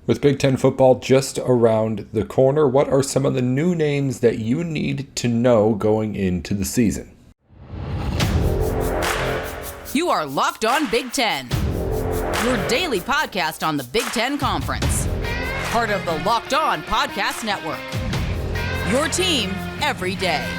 With Big Ten football just around the corner, what are some of the new names that you need to know going into the season? You are Locked On Big Ten, your daily podcast on the Big Ten Conference. Part of the Locked On Podcast Network. Your team every day.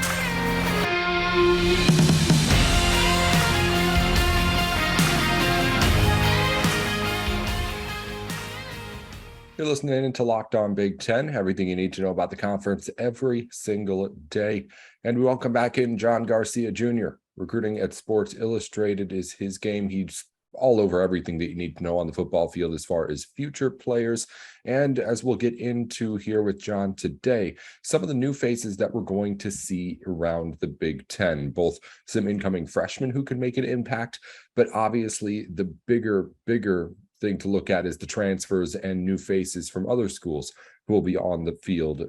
You're listening to Locked On Big Ten, everything you need to know about the conference every single day. And we welcome back in John Garcia Jr. Recruiting at Sports Illustrated is his game. He's all over everything that you need to know on the football field as far as future players. And as we'll get into here with John today, some of the new faces that we're going to see around the Big Ten, both some incoming freshmen who could make an impact, but obviously the bigger thing to look at is the transfers and new faces from other schools who will be on the field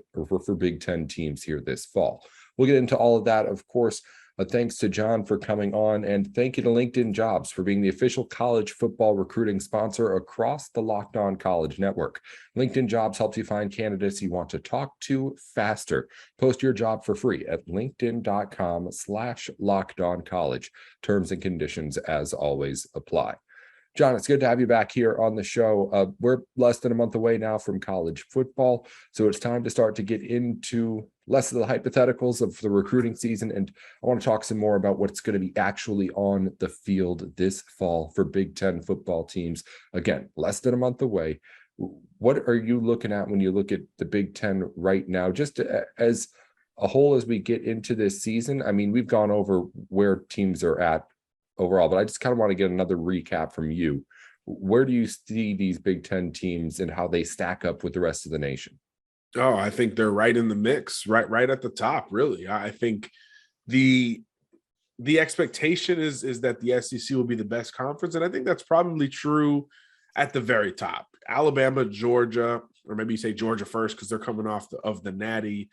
for Big Ten teams here this fall. We'll get into all of that, of course. Thanks to John for coming on, and thank you to LinkedIn Jobs for being the official college football recruiting sponsor across the Locked On College Network. LinkedIn Jobs helps you find candidates you want to talk to faster. Post your job for free at linkedin.com/lockedoncollege. Terms and conditions, as always, apply. John, it's good to have you back here on the show. We're less than a month away now from college football, so it's time to start to get into less of the hypotheticals of the recruiting season, and I want to talk some more about what's going to be actually on the field this fall for Big Ten football teams. Again, less than a month away. What are you looking at when you look at the Big Ten right now, just as a whole as we get into this season? I mean, we've gone over where teams are at overall, but I just kind of want to get another recap from you. Where do you see these Big Ten teams and how they stack up with the rest of the nation? Oh, I think they're right in the mix, right at the top, really. I think the expectation is that the SEC will be the best conference, and I think that's probably true at the very top. Alabama, Georgia, or maybe you say Georgia first because they're coming off of the Natty.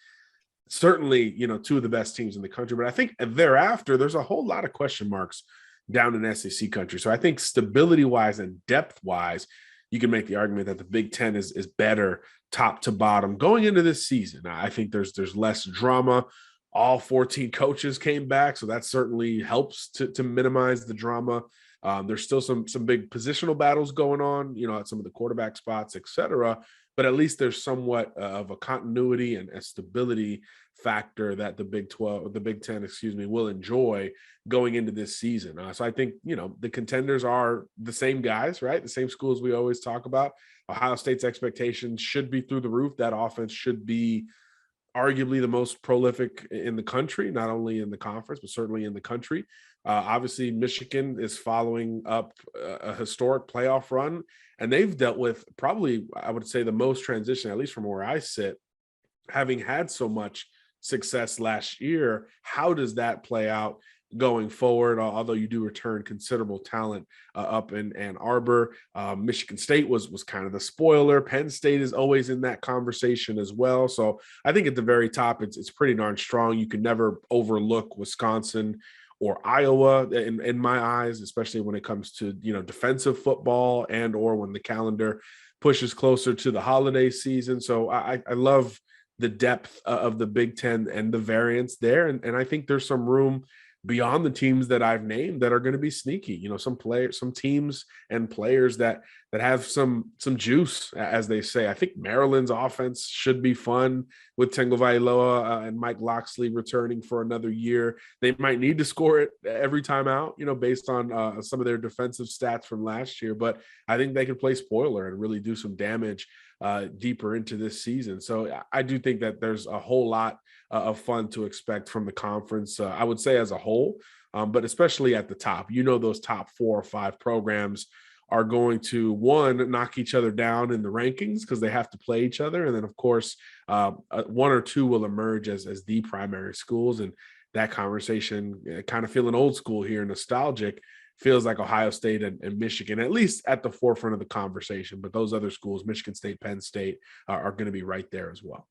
Certainly, two of the best teams in the country, but I think thereafter there's a whole lot of question marks down in SEC country. So I think stability-wise and depth-wise, you can make the argument that the Big Ten is better top to bottom going into this season. I think there's less drama. All 14 coaches came back, so that certainly helps to minimize the drama. There's still some big positional battles going on, at some of the quarterback spots, et cetera. But at least there's somewhat of a continuity and a stability factor that the Big Ten, will enjoy going into this season. So I think, the contenders are the same guys, right? The same schools we always talk about. Ohio State's expectations should be through the roof. That offense should be arguably the most prolific in the country, not only in the conference, but certainly in the country. Obviously, Michigan is following up a historic playoff run, and they've dealt with probably, I would say, the most transition, at least from where I sit, having had so much success last year. How does that play out going forward? Although you do return considerable talent up in Ann Arbor. Michigan State was kind of the spoiler. Penn State is always in that conversation as well. So I think at the very top, it's pretty darn strong. You can never overlook Wisconsin or Iowa in my eyes, especially when it comes to, defensive football and or when the calendar pushes closer to the holiday season. So I love the depth of the Big Ten and the variance there. And I think there's some room beyond the teams that I've named that are going to be sneaky, some teams and players that have some juice, as they say. I think Maryland's offense should be fun with Tagovailoa and Mike Locksley returning for another year. They might need to score it every time out, based on some of their defensive stats from last year, but I think they can play spoiler and really do some damage deeper into this season. So I do think that there's a whole lot of fun to expect from the conference, I would say as a whole, but especially at the top. Those top 4 or 5 programs are going to, one, knock each other down in the rankings because they have to play each other. And then, of course, 1 or 2 will emerge as the primary schools. And that conversation, kind of feeling old school here, nostalgic, feels like Ohio State and Michigan, at least at the forefront of the conversation. But those other schools, Michigan State, Penn State, are going to be right there as well.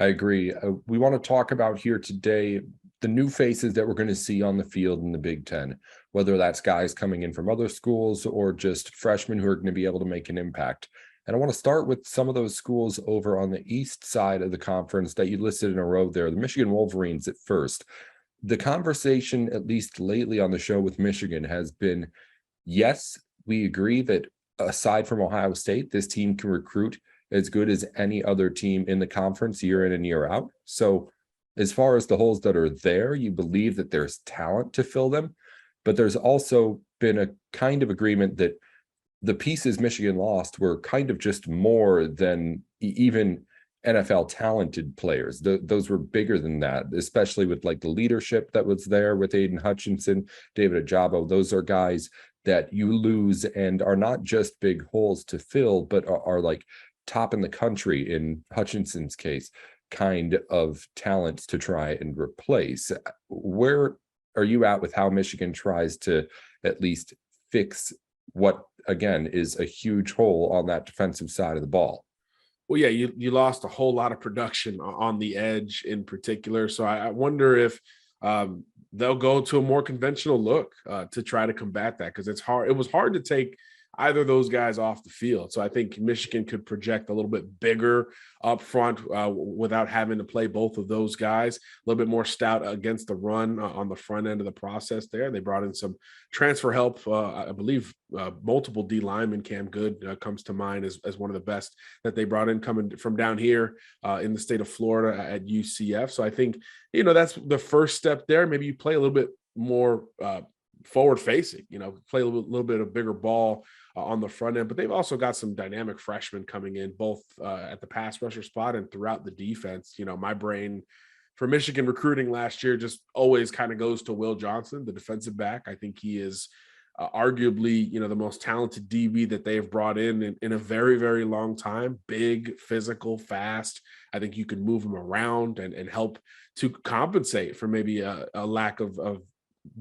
I agree. We want to talk about here today the new faces that we're going to see on the field in the Big Ten, whether that's guys coming in from other schools or just freshmen who are going to be able to make an impact. And I want to start with some of those schools over on the east side of the conference that you listed in a row there. The Michigan Wolverines at first. The conversation, at least lately on the show with Michigan, has been, yes, we agree that aside from Ohio State, this team can recruit as good as any other team in the conference year in and year out. So as far as the holes that are there, you believe that there's talent to fill them. But there's also been a kind of agreement that the pieces Michigan lost were kind of just more than even NFL talented players. Those were bigger than that, especially with like the leadership that was there with Aiden Hutchinson, David Ajabo. Those are guys that you lose and are not just big holes to fill, but are like top in the country in Hutchinson's case, kind of talents to try and replace. Where are you at with how Michigan tries to at least fix what, again, is a huge hole on that defensive side of the ball? Well, yeah, you lost a whole lot of production on the edge in particular. So I wonder if they'll go to a more conventional look to try to combat that, because it's hard. It was hard to take either of those guys off the field. So I think Michigan could project a little bit bigger up front without having to play both of those guys. A little bit more stout against the run on the front end of the process there. They brought in some transfer help. I believe multiple D linemen. Cam Good comes to mind as one of the best that they brought in coming from down here in the state of Florida at UCF. So I think, that's the first step there. Maybe you play a little bit more forward facing, play a little bit of bigger ball on the front end, but they've also got some dynamic freshmen coming in both at the pass rusher spot and throughout the defense. My brain for Michigan recruiting last year just always kind of goes to Will Johnson, the defensive back. I think he is arguably, the most talented DB that they've brought in a very, very long time. Big, physical, fast. I think you can move him around and help to compensate for maybe a lack of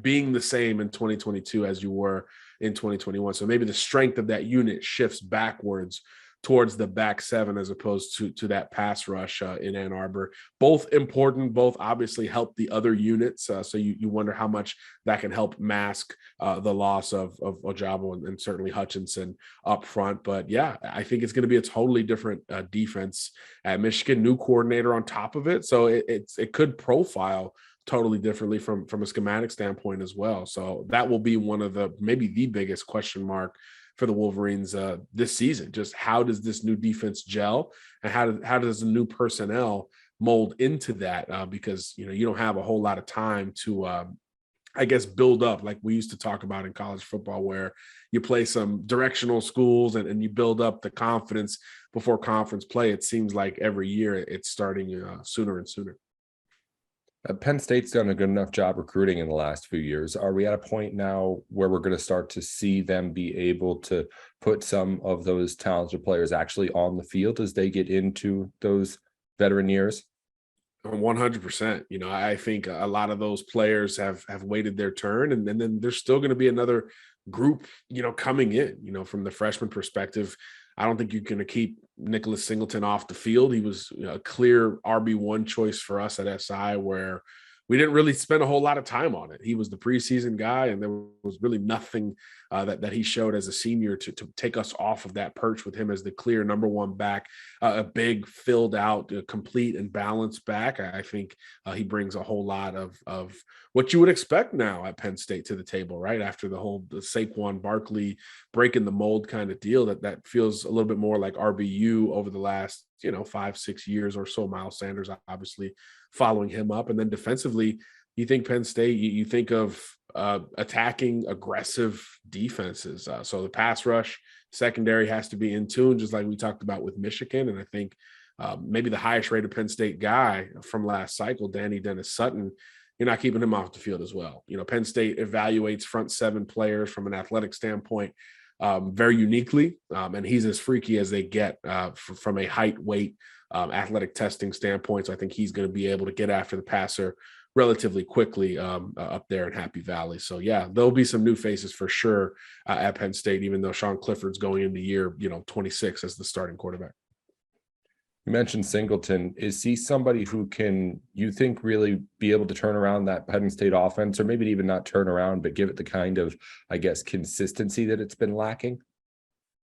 being the same in 2022 as you were in 2021. So maybe the strength of that unit shifts backwards towards the back seven as opposed to that pass rush in Ann Arbor. Both important, both obviously help the other units. So you wonder how much that can help mask the loss of Ajabo and certainly Hutchinson up front. But yeah, I think it's going to be a totally different defense at Michigan, new coordinator on top of it. So it could profile totally differently from a schematic standpoint as well. So that will be one of maybe the biggest question mark for the Wolverines this season. Just how does this new defense gel, and how does the new personnel mold into that? Because you don't have a whole lot of time to build up, like we used to talk about in college football, where you play some directional schools and you build up the confidence before conference play. It seems like every year it's starting sooner and sooner. Penn State's done a good enough job recruiting in the last few years. Are we at a point now where we're going to start to see them be able to put some of those talented players actually on the field as they get into those veteran years? 100%. I think a lot of those players have waited their turn, and then there's still going to be another group, coming in, from the freshman perspective. I don't think you're going to keep Nicholas Singleton off the field. He was a clear RB1 choice for us at SI, where we didn't really spend a whole lot of time on it. He was the preseason guy, and there was really nothing that he showed as a senior to take us off of that perch with him as the clear number one back, a big, filled out, complete and balanced back. I think he brings a whole lot of what you would expect now at Penn State to the table, right? After the Saquon Barkley breaking the mold kind of deal, that feels a little bit more like RBU over the last 5-6 years or so. Miles Sanders obviously following him up. And then defensively, you think Penn State, you think of attacking aggressive defenses. So the pass rush secondary has to be in tune, just like we talked about with Michigan. And I think maybe the highest rated Penn State guy from last cycle, Danny Dennis Sutton, you're not keeping him off the field as well. Penn State evaluates front seven players from an athletic standpoint very uniquely. And he's as freaky as they get from a height, weight, athletic testing standpoint. So I think he's going to be able to get after the passer relatively quickly up there in Happy Valley. So yeah, there'll be some new faces for sure at Penn State, even though Sean Clifford's going into year 26 as the starting quarterback. You mentioned Singleton. Is he somebody who can, you think, really be able to turn around that Penn State offense, or maybe even not turn around, but give it the kind of, consistency that it's been lacking?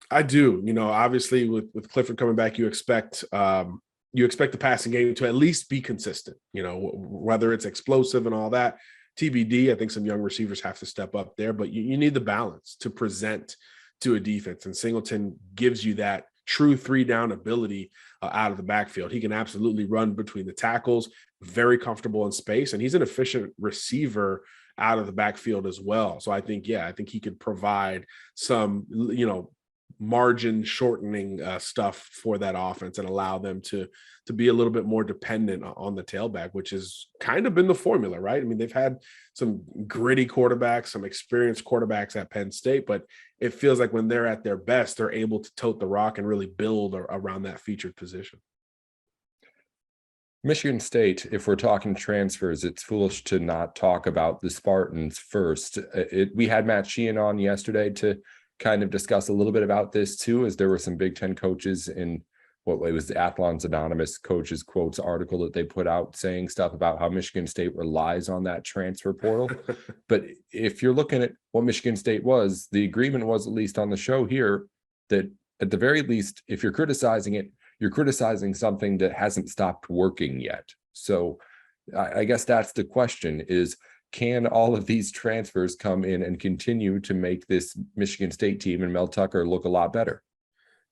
I do. Obviously with Clifford coming back, you expect the passing game to at least be consistent. Whether it's explosive and all that, TBD. I think some young receivers have to step up there, but you need the balance to present to a defense, and Singleton gives you that true 3-down ability out of the backfield. He can absolutely run between the tackles, very comfortable in space, and he's an efficient receiver out of the backfield as well. So I think he could provide some, margin shortening stuff for that offense and allow them to be a little bit more dependent on the tailback, which has kind of been the formula, right? I mean, they've had some gritty quarterbacks, some experienced quarterbacks at Penn State, but it feels like when they're at their best, they're able to tote the rock and really build around that featured position. Michigan State, if we're talking transfers, it's foolish to not talk about the Spartans first. We had Matt Sheehan on yesterday to kind of discuss a little bit about this too, as there were some Big Ten coaches in what it was the Athlon's Anonymous Coaches Quotes article that they put out saying stuff about how Michigan State relies on that transfer portal. But if you're looking at what Michigan State was, the agreement was, at least on the show here, that at the very least, if you're criticizing it, you're criticizing something that hasn't stopped working yet. So I guess that's the question is, can all of these transfers come in and continue to make this Michigan State team and Mel Tucker look a lot better?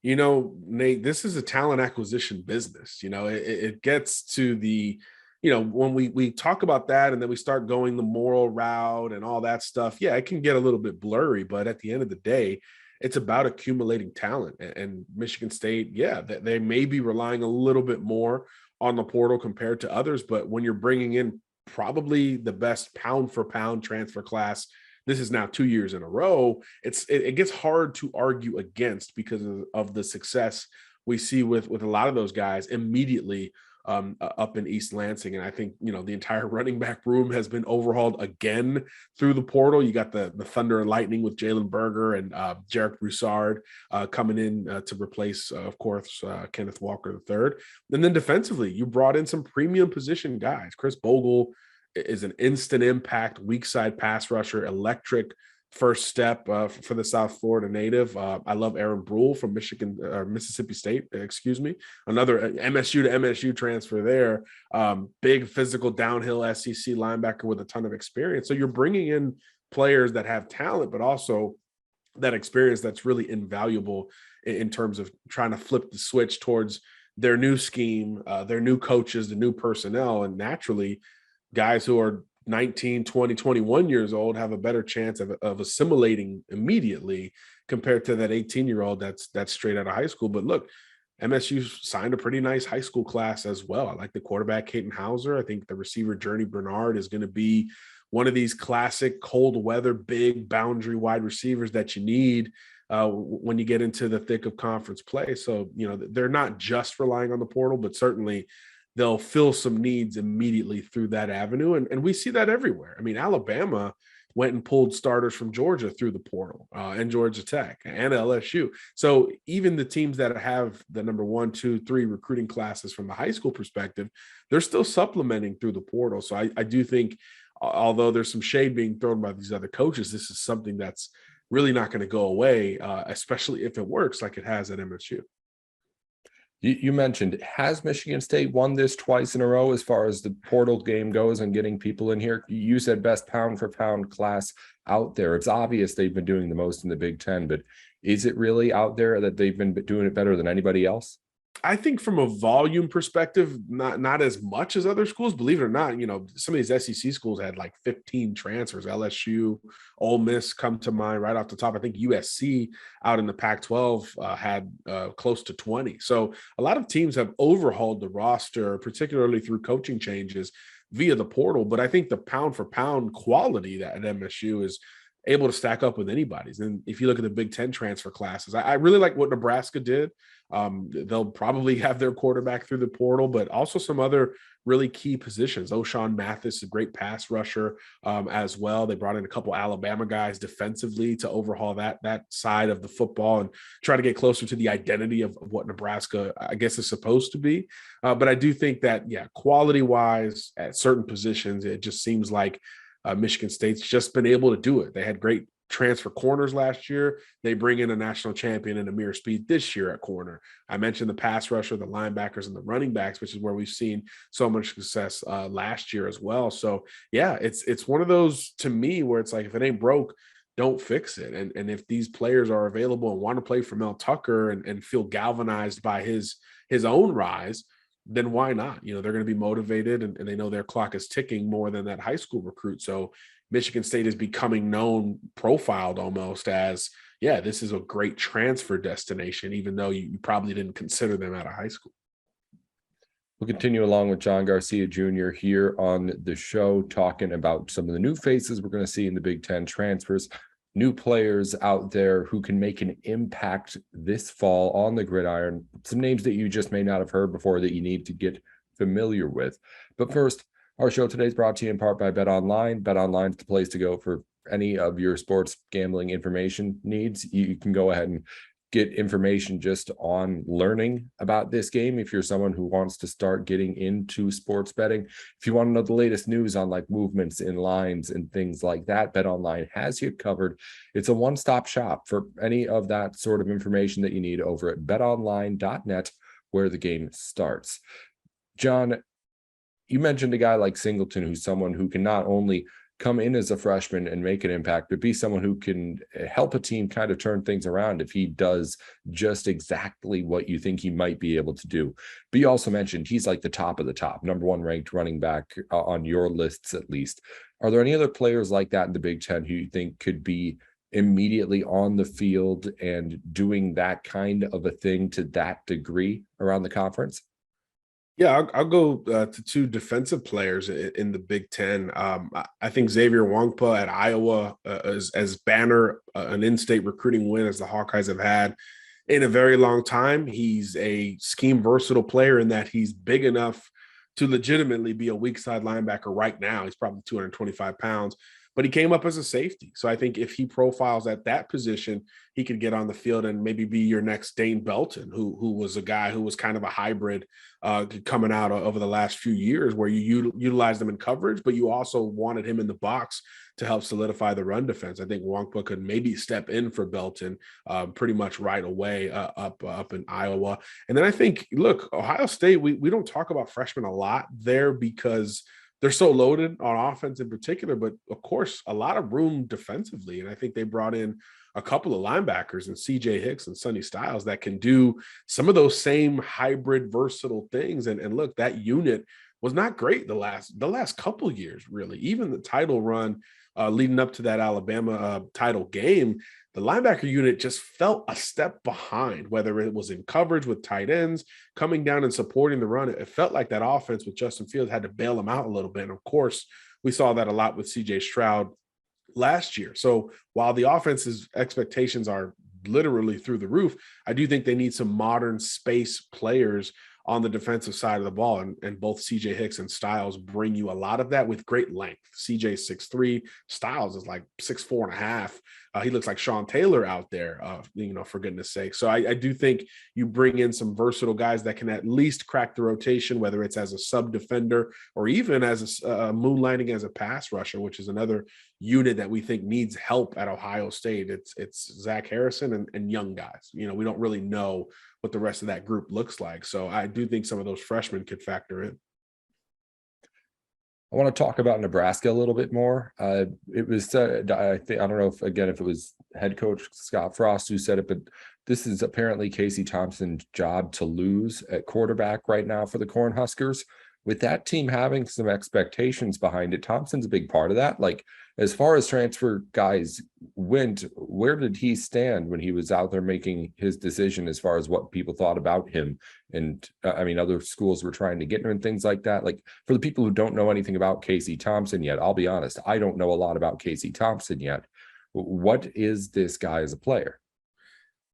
Nate, this is a talent acquisition business. It gets to the, when we talk about that and then we start going the moral route and all that stuff, yeah, it can get a little bit blurry, but at the end of the day, it's about accumulating talent. And Michigan State, yeah, they may be relying a little bit more on the portal compared to others, but when you're bringing in probably the best pound for pound transfer class, this is now 2 years in a row, it gets hard to argue against because of the success we see with a lot of those guys immediately up in East Lansing. And I think, the entire running back room has been overhauled again through the portal. You got the Thunder and Lightning with Jalen Berger and Jarek Broussard coming in to replace, of course, Kenneth Walker III. And then defensively, you brought in some premium position guys. Chris Bogle is an instant impact, weak side pass rusher, electric first step for the South Florida native. I love Aaron Bruhl from Mississippi State, another MSU to MSU transfer there. Big physical downhill SEC linebacker with a ton of experience. So you're bringing in players that have talent, but also that experience that's really invaluable in terms of trying to flip the switch towards their new scheme, their new coaches, the new personnel, and naturally guys who are 19, 20, 21 years old have a better chance of assimilating immediately compared to that 18-year-old that's straight out of high school. But look, MSU signed a pretty nice high school class as well. I like the quarterback, Caden Hauser. I think the receiver, Journey Bernard, is going to be one of these classic cold weather, big boundary wide receivers that you need when you get into the thick of conference play. So, they're not just relying on the portal, but certainly they'll fill some needs immediately through that avenue. And we see that everywhere. I mean, Alabama went and pulled starters from Georgia through the portal and Georgia Tech and LSU. So even the teams that have the number 1, 2, 3 recruiting classes from the high school perspective, they're still supplementing through the portal. So I do think, although there's some shade being thrown by these other coaches, this is something that's really not going to go away, especially if it works like it has at MSU. You mentioned, has Michigan State won this twice in a row as far as the portal game goes and getting people in here? You said best pound for pound class out there. It's obvious they've been doing the most in the Big Ten, but is it really out there that they've been doing it better than anybody else? I think from a volume perspective, not as much as other schools. Believe it or not, some of these SEC schools had like 15 transfers. LSU, Ole Miss come to mind right off the top. I think USC out in the Pac-12 had close to 20. So a lot of teams have overhauled the roster, particularly through coaching changes via the portal. But I think the pound for pound quality that at MSU is able to stack up with anybody's. And if you look at the Big Ten transfer classes, I really like what Nebraska did. They'll probably have their quarterback through the portal, but also some other really key positions. O'Shawn Mathis, a great pass rusher as well. They brought in a couple Alabama guys defensively to overhaul that side of the football and try to get closer to the identity of what Nebraska, I guess, is supposed to be. But I do think that, quality-wise at certain positions, it just seems like Michigan State's just been able to do it. They had great transfer corners last year. They bring in a national champion in Amir Speed this year at corner. I mentioned the pass rusher, the linebackers, and the running backs, which is where we've seen so much success last year as well. So yeah, it's one of those, to me, where it's like, if it ain't broke, don't fix it. And if these players are available and want to play for Mel Tucker and feel galvanized by his own rise, then why not? They're going to be motivated, and they know their clock is ticking more than that high school recruit. So Michigan State is becoming known, profiled almost as, yeah, this is a great transfer destination, even though you probably didn't consider them out of high school. We'll continue along with John Garcia Jr. here on the show, talking about some of the new faces we're going to see in the Big Ten, transfers, new players out there who can make an impact this fall on the gridiron, some names that you just may not have heard before that you need to get familiar with. But first, our show today is brought to you in part by BetOnline. BetOnline is the place to go for any of your sports gambling information needs. You can go ahead and get information just on learning about this game if you're someone who wants to start getting into sports betting. If you want to know the latest news on like movements in lines and things like that, BetOnline has you covered. It's a one-stop shop for any of that sort of information that you need over at betonline.net, where the game starts. John, you mentioned a guy like Singleton, who's someone who can not only come in as a freshman and make an impact, but be someone who can help a team kind of turn things around if he does just exactly what you think he might be able to do. But you also mentioned he's like the top of the top, number one ranked running back on your lists at least. Are there any other players like that in the Big Ten who you think could be immediately on the field and doing that kind of a thing to that degree around the conference? Yeah, I'll go to two defensive players in the Big Ten. I think Xavier Wongpa at Iowa is as banner an in-state recruiting win as the Hawkeyes have had in a very long time. He's a scheme versatile player in that he's big enough to legitimately be a weak side linebacker right now. He's probably 225 pounds, but he came up as a safety. So I think if he profiles at that position, he could get on the field and maybe be your next Dane Belton, who was a guy who was kind of a hybrid coming out over the last few years, where you utilized him in coverage, but you also wanted him in the box to help solidify the run defense. I think Wongpa could maybe step in for Belton pretty much right away up in Iowa. And then I think, look, Ohio State, we don't talk about freshmen a lot there because they're so loaded on offense in particular, but of course, a lot of room defensively. And I think they brought in a couple of linebackers and CJ Hicks and Sonny Styles that can do some of those same hybrid versatile things. And look, that unit was not great the last couple years, really. Even the title run leading up to that Alabama title game, the linebacker unit just felt a step behind, whether it was in coverage with tight ends, coming down and supporting the run. It felt like that offense with Justin Fields had to bail them out a little bit. And of course, we saw that a lot with CJ Stroud last year. So while the offense's expectations are literally through the roof, I do think they need some modern space players on the defensive side of the ball. And both CJ Hicks and Styles bring you a lot of that with great length. CJ 6'3", Styles is like 6'4.5". He looks like Sean Taylor out there, for goodness sake. So I do think you bring in some versatile guys that can at least crack the rotation, whether it's as a sub defender or even as a moonlighting as a pass rusher, which is another unit that we think needs help at Ohio State. It's Zach Harrison and young guys. We don't really know what the rest of that group looks like. So I do think some of those freshmen could factor in. I want to talk about Nebraska a little bit more. It was said, I don't know if it was head coach Scott Frost who said it, but this is apparently Casey Thompson's job to lose at quarterback right now for the Cornhuskers. With that team having some expectations behind it, Thompson's a big part of that. Like, as far as transfer guys went, where did he stand when he was out there making his decision as far as what people thought about him? And other schools were trying to get him and things like that. Like, for the people who don't know anything about Casey Thompson yet, I'll be honest, I don't know a lot about Casey Thompson yet. What is this guy as a player?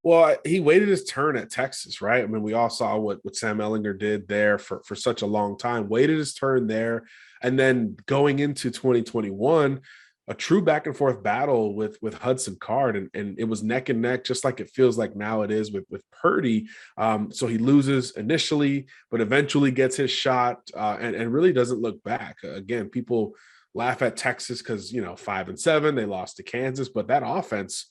Well, he waited his turn at Texas, right? I mean, we all saw what Sam Ehlinger did there for such a long time, waited his turn there. And then going into 2021, a true back and forth battle with Hudson Card. And it was neck and neck, just like it feels like now it is with Purdy. So he loses initially, but eventually gets his shot and really doesn't look back. Again, people laugh at Texas because, 5-7, they lost to Kansas, but that offense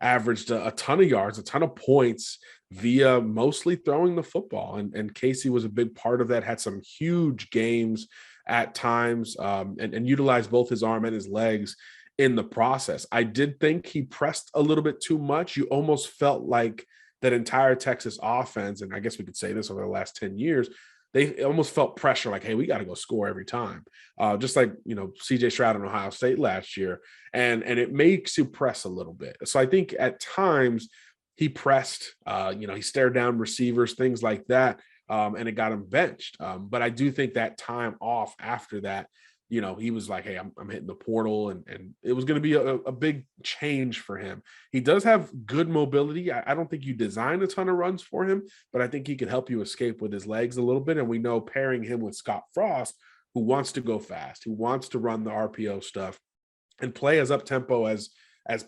averaged a ton of yards, a ton of points via mostly throwing the football. And Casey was a big part of that, had some huge games at times, and utilized both his arm and his legs in the process. I did think he pressed a little bit too much. You almost felt like that entire Texas offense, and I guess we could say this over the last 10 years, they almost felt pressure like, hey, we got to go score every time. Just like, CJ Stroud in Ohio State last year. And it makes you press a little bit. So I think at times he pressed, he stared down receivers, things like that. And it got him benched. But I do think that time off after that, he was like, hey, I'm hitting the portal, and it was going to be a big change for him. He does have good mobility. I don't think you design a ton of runs for him, but I think he can help you escape with his legs a little bit. And we know pairing him with Scott Frost, who wants to go fast, who wants to run the RPO stuff and play as up-tempo as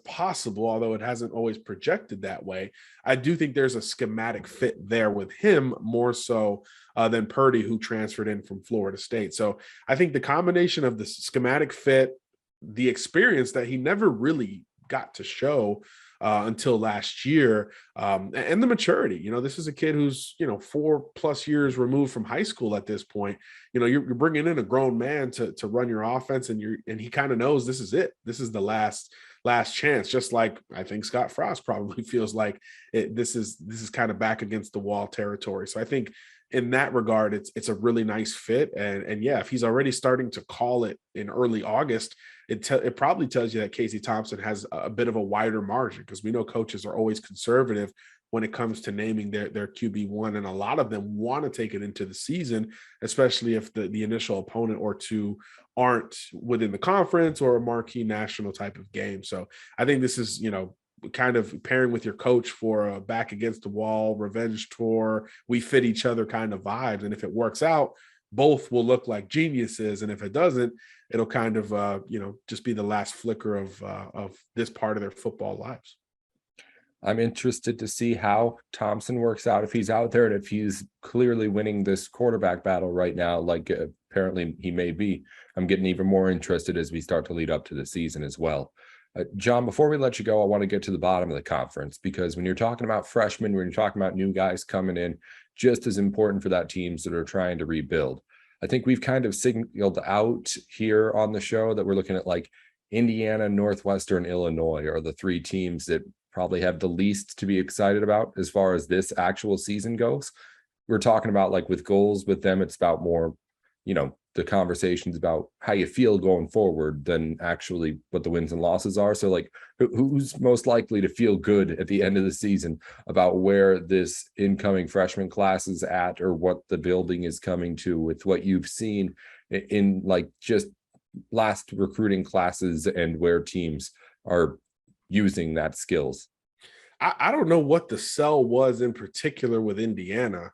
possible, although it hasn't always projected that way. I do think there's a schematic fit there with him more so than Purdy, who transferred in from Florida State. So I think the combination of the schematic fit, the experience that he never really got to show until last year, and the maturity. This is a kid who's 4+ years removed from high school at this point. You're bringing in a grown man to run your offense, and he kind of knows this is it. This is the last chance, just like I think Scott Frost probably feels like this is kind of back against the wall territory. So I think in that regard, it's a really nice fit. And yeah, if he's already starting to call it in early August, it probably tells you that Casey Thompson has a bit of a wider margin, because we know coaches are always conservative when it comes to naming their QB1. And a lot of them want to take it into the season, especially if the initial opponent or two aren't within the conference or a marquee national type of game. So I think this is, kind of pairing with your coach for a back against the wall revenge tour. We fit each other kind of vibes. And if it works out, both will look like geniuses. And if it doesn't, it'll kind of, just be the last flicker of this part of their football lives. I'm interested to see how Thompson works out, if he's out there and if he's clearly winning this quarterback battle right now, like apparently he may be. I'm getting even more interested as we start to lead up to the season as well. John, before we let you go, I want to get to the bottom of the conference, because when you're talking about freshmen, when you're talking about new guys coming in, just as important for that teams that are trying to rebuild. I think we've kind of signaled out here on the show that we're looking at like Indiana, Northwestern, Illinois are the three teams that probably have the least to be excited about as far as this actual season goes. We're talking about, like, with goals with them, it's about more, the conversations about how you feel going forward than actually what the wins and losses are. So, like, who's most likely to feel good at the end of the season about where this incoming freshman class is at, or what the building is coming to with what you've seen in like just last recruiting classes and where teams are using that skills? I don't know what the sell was in particular with Indiana,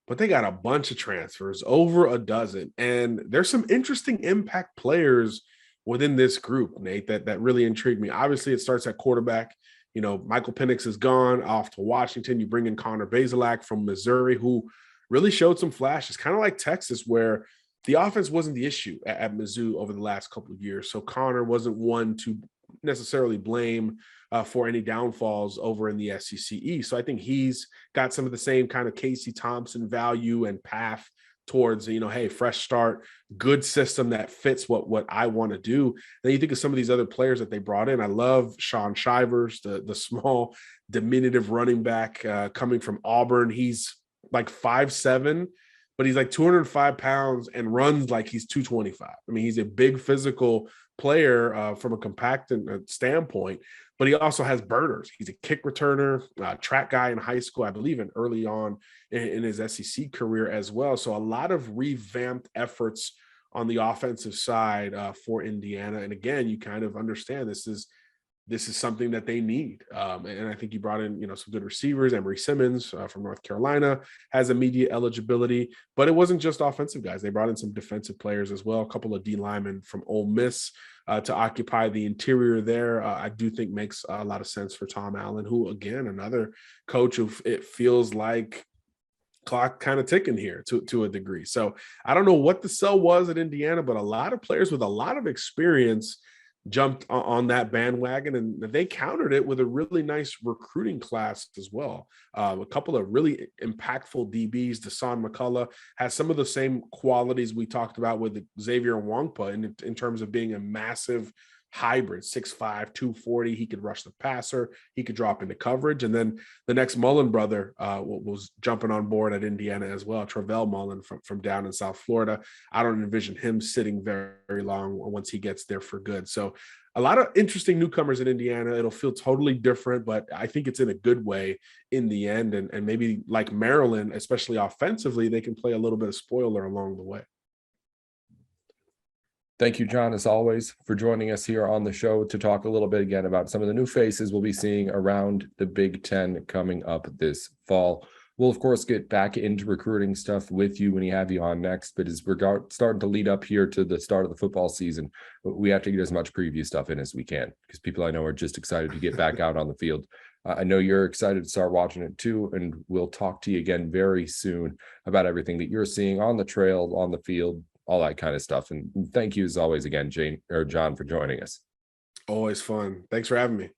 but they got a bunch of transfers, over a dozen. And there's some interesting impact players within this group, Nate, that really intrigued me. Obviously, it starts at quarterback. Michael Penix is gone off to Washington. You bring in Connor Basilak from Missouri, who really showed some flashes, kind of like Texas, where the offense wasn't the issue at Mizzou over the last couple of years. So Connor wasn't one to necessarily blame for any downfalls over in the SEC East. So I think he's got some of the same kind of Casey Thompson value and path towards, hey, fresh start, good system that fits what I want to do. Then you think of some of these other players that they brought in. I love Sean Shivers, the small, diminutive running back coming from Auburn. He's like 5'7", but he's like 205 pounds and runs like he's 225. I mean, he's a big physical player from a compact standpoint, but he also has burners. He's a kick returner, track guy in high school, I believe, and early on in his SEC career as well. So a lot of revamped efforts on the offensive side for Indiana. And again, you kind of understand this is something that they need. And I think you brought in, some good receivers. Emory Simmons from North Carolina has immediate eligibility, but it wasn't just offensive guys. They brought in some defensive players as well. A couple of D linemen from Ole Miss to occupy the interior there. I do think makes a lot of sense for Tom Allen, who, again, another coach who it feels like clock kind of ticking here to a degree. So I don't know what the sell was at Indiana, but a lot of players with a lot of experience jumped on that bandwagon, and they countered it with a really nice recruiting class as well. A couple of really impactful DBs. Deshaun McCullough has some of the same qualities we talked about with Xavier Nwangpa in terms of being a massive hybrid, 6'5", 240. He could rush the passer. He could drop into coverage. And then the next Mullen brother was jumping on board at Indiana as well, Travell Mullen from down in South Florida. I don't envision him sitting very, very long once he gets there for good. So a lot of interesting newcomers in Indiana. It'll feel totally different, but I think it's in a good way in the end. And maybe like Maryland, especially offensively, they can play a little bit of spoiler along the way. Thank you, John, as always, for joining us here on the show to talk a little bit again about some of the new faces we'll be seeing around the Big Ten coming up this fall. We'll, of course, get back into recruiting stuff with you when we have you on next. But as we're starting to lead up here to the start of the football season, we have to get as much preview stuff in as we can because people I know are just excited to get back out on the field. I know you're excited to start watching it too, and we'll talk to you again very soon about everything that you're seeing on the trail, on the field, all that kind of stuff. And thank you as always again, John, for joining us. Always fun. Thanks for having me.